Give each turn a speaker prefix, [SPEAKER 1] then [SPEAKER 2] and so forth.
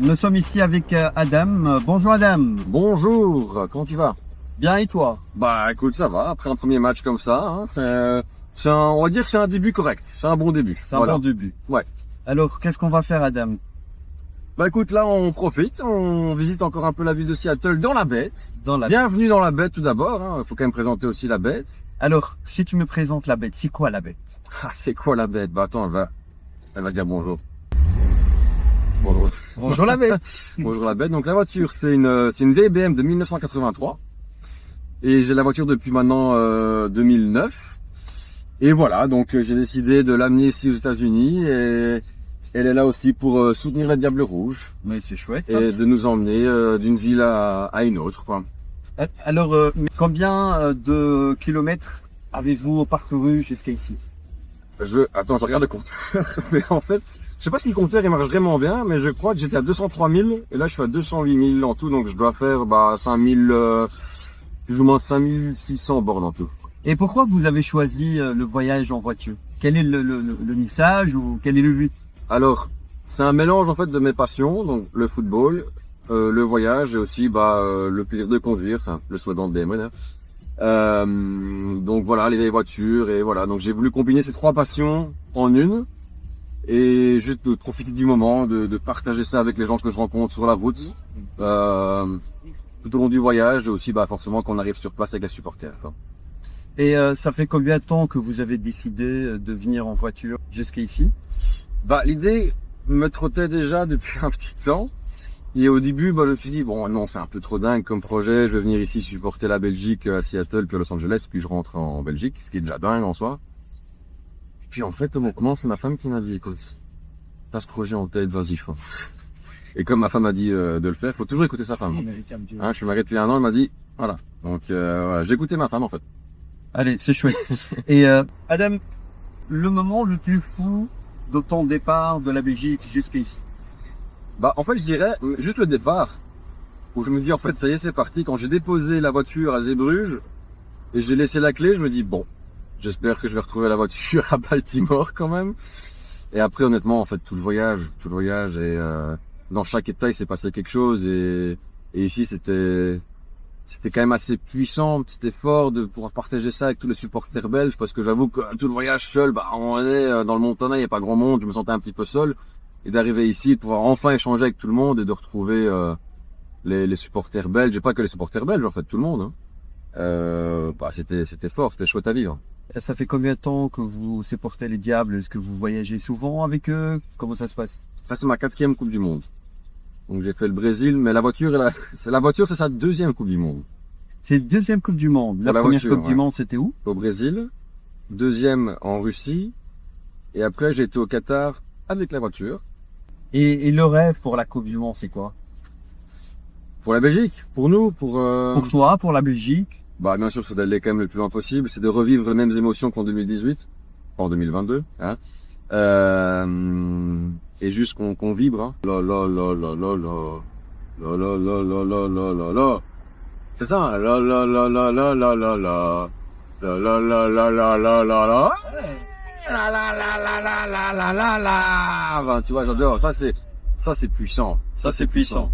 [SPEAKER 1] Nous sommes ici avec Adam. Bonjour Adam.
[SPEAKER 2] Bonjour, comment tu vas?
[SPEAKER 1] Bien et toi?
[SPEAKER 2] Bah écoute, ça va, après un premier match comme ça, hein, on va dire que c'est un début correct, c'est un bon début.
[SPEAKER 1] C'est un bon début.
[SPEAKER 2] Ouais.
[SPEAKER 1] Alors, qu'est-ce qu'on va faire Adam?
[SPEAKER 2] Bah écoute, là on profite, on visite encore un peu la ville de Seattle dans la bête.
[SPEAKER 1] Dans la...
[SPEAKER 2] Bienvenue dans la bête tout d'abord, hein. Faut quand même présenter aussi la bête.
[SPEAKER 1] Alors, si tu me présentes la bête, c'est quoi la bête?
[SPEAKER 2] Ah, c'est quoi la bête? Bah attends, elle va dire bonjour. Bonjour.
[SPEAKER 1] Bonjour la bête.
[SPEAKER 2] Bonjour la bête. Donc la voiture, c'est une vieille BM de 1983. Et j'ai la voiture depuis maintenant 2009. Et voilà, donc j'ai décidé de l'amener ici aux États-Unis et elle est là aussi pour soutenir la Diable Rouge.
[SPEAKER 1] Mais c'est chouette ça.
[SPEAKER 2] Et de nous emmener d'une ville à une autre, quoi.
[SPEAKER 1] Alors, combien de kilomètres avez-vous parcouru jusqu'à ici?
[SPEAKER 2] Attends, je regarde le compteur. Mais en fait, je sais pas si le compteur il marche vraiment bien, mais je crois que j'étais à 203 000 et là je suis à 208 000 en tout, donc je dois faire 5000, plus ou moins 5600 bornes en tout.
[SPEAKER 1] Et pourquoi vous avez choisi le voyage en voiture? Quel est le message ou quel est le but?
[SPEAKER 2] Alors, c'est un mélange en fait de mes passions, donc le football, le voyage et aussi le plaisir de conduire, ça, le soi-disant de BMW. Donc voilà, les vieilles voitures et voilà. Donc j'ai voulu combiner ces trois passions en une et juste de profiter du moment, de partager ça avec les gens que je rencontre sur la route, tout au long du voyage et aussi forcément qu'on arrive sur place avec les supporters, quoi.
[SPEAKER 1] Et ça fait combien de temps que vous avez décidé de venir en voiture jusqu'ici?
[SPEAKER 2] L'idée me trottait déjà depuis un petit temps. Et au début, je me suis dit, bon, non, c'est un peu trop dingue comme projet. Je vais venir ici supporter la Belgique à Seattle, puis à Los Angeles, puis je rentre en Belgique, ce qui est déjà dingue en soi. Et puis en fait, au moment, c'est ma femme qui m'a dit, écoute, t'as ce projet en tête, vas-y, je crois. Et comme ma femme a dit de le faire, faut toujours écouter sa femme. Hein, je suis marié depuis 1 an, elle m'a dit, voilà. Donc, voilà, j'ai écouté ma femme en fait.
[SPEAKER 1] Allez, c'est chouette. Et Adam, le moment le plus fou de ton départ de la Belgique jusqu'ici?
[SPEAKER 2] En fait, je dirais juste le départ, où je me dis, en fait, ça y est, c'est parti. Quand j'ai déposé la voiture à Zeebrugge, et j'ai laissé la clé, je me dis, bon, j'espère que je vais retrouver la voiture à Baltimore quand même. Et après, honnêtement, en fait, tout le voyage, et dans chaque état, il s'est passé quelque chose, et ici, c'était quand même assez puissant, c'était fort de pouvoir partager ça avec tous les supporters belges, parce que j'avoue que tout le voyage seul, on est dans le Montana, il n'y a pas grand monde, je me sentais un petit peu seul. Et d'arriver ici, de pouvoir enfin échanger avec tout le monde et de retrouver les supporters belges, et pas que les supporters belges, en fait, tout le monde. Hein. C'était fort, c'était chouette à vivre.
[SPEAKER 1] Ça fait combien de temps que vous supportez les Diables? Est-ce que vous voyagez souvent avec eux? Comment ça se passe?
[SPEAKER 2] Ça, c'est ma 4e Coupe du Monde. Donc j'ai fait le Brésil, mais la voiture, c'est sa 2e Coupe du Monde.
[SPEAKER 1] C'est la 2e Coupe du Monde. La première Coupe du Monde, c'était où?
[SPEAKER 2] Au Brésil. 2e en Russie. Et après, j'ai été au Qatar avec la voiture.
[SPEAKER 1] Et le rêve pour la Coupe du Monde, c'est quoi?
[SPEAKER 2] Pour la Belgique, pour nous, pour
[SPEAKER 1] toi, pour la Belgique?
[SPEAKER 2] Bien sûr, c'est d'aller quand même le plus loin possible, c'est de revivre les mêmes émotions qu'en 2018, en 2022, hein. Et juste qu'on vibre, hein. C'est ça, tu vois, j'adore. Ça c'est puissant.
[SPEAKER 1] Ça c'est puissant.